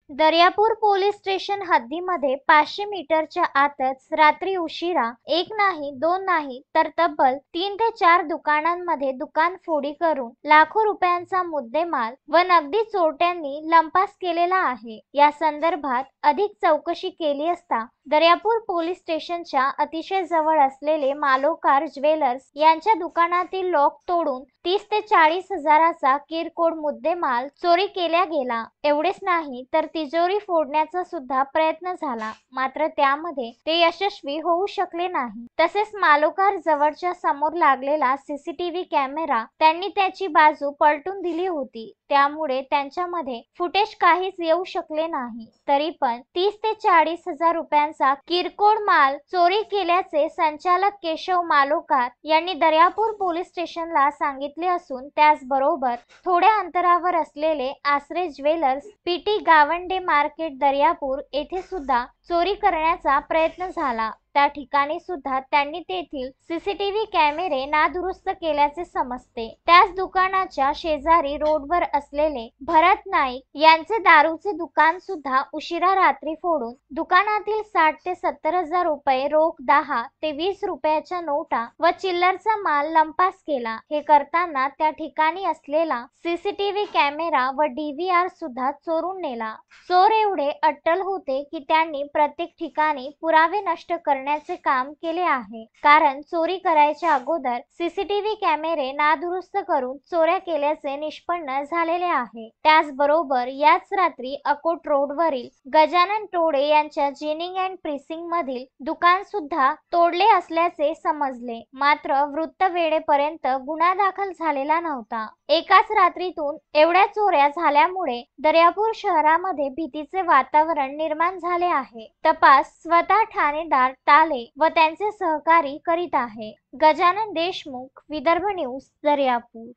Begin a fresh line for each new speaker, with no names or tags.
Daryapur police station हद्दीमध्ये 500 मीटरच्या आतच रात्री उशिरा एक नाही दोन नाही तर तब्बल 3 ते 4 दुकानांमध्ये दुकानफोडी करून लाखो रुपयांचा मुद्देमाल व नगदी चोरट्यांनी लंपास केलेला आहे। या संदर्भात अधिक चौकशी केली असता दर्यापूर पोलीस स्टेशनच्या अतिशय जवळ असलेले मालोकार ज्वेलर्स यांच्या दुकानातील लॉक तोडून 30 ते 40 हजाराचा किरकोळ मुद्देमाल चोरी केला गेला। एवढेच नाही तर तिजोरी फोडण्याचा सुद्धा प्रयत्न झाला, मात्र त्यामध्ये ते यशस्वी होऊ शकले नाही। तसेच मालोकार जवळच्या समोर लागलेला सीसीटीव्ही कॅमेरा त्यांनी त्याची बाजू पलटून दिली होती, त्यामुळे त्यांच्यामध्ये फुटेज काहीच येऊ शकले नाही। तरी पण 30 ते 40 हजार रुपयांचा किरकोळ माल चोरी केल्याचे संचालक केशव मालोकार यांनी दर्यापूर पोलीस स्टेशनला सांगितले असून त्याचबरोबर थोड्या अंतरावर असलेले Asare jewellers PT Gawande market Daryapur येथे सुद्धा चोरी करण्याचा प्रयत्न झाला। त्या ठिकाणी सुद्धा त्यांनी तेथील सीसीटीव्ही कॅमेरे नादुरुस्त केल्याचे समजते। त्याच दुकानाच्या शेजारी रोडवर असलेले भरत नाईक यांचे दारूचे दुकान सुद्धा उशिरा रात्री फोडून दुकानातील 60 ते 70 हजार रुपये रोख, 10 ते 20 रुपयाच्या नोटा व चिल्लरचा माल लंपास केला। हे करताना त्या ठिकाणी असलेला सीसीटीव्ही कॅमेरा व डीव्हीआर सुद्धा चोरून नेला। चोर एवढे अट्टल होते की त्यांनी प्रत्येक ठिकाणी पुरावे नष्ट करण्याचे काम केले आहे, कारण चोरी करायच्या अगोदर सीसीटीव्ही कॅमेरे नादुरुस्त करून चोऱ्या केल्याचे निष्पन्न झालेले आहे। त्याचबरोबर याच रात्री अकोट रोडवरील गजानन टोळे यांच्या जिनिंग अँड प्रिसिंग मधील दुकान सुद्धा तोडले असल्याचे समजले, मात्र वृत्त वेळेपर्यंत गुन्हा दाखल झालेला नव्हता। एकाच रात्रीतून एवढ्या चोऱ्या झाल्यामुळे दर्यापूर शहरामध्ये भीतीचे वातावरण निर्माण झाले आहे। तपास स्वतः ठाणेदार ताले व त्यांचे सहकारी करीत आहे। गजानन देशमुख, विदर्भ न्यूज, दर्यापूर।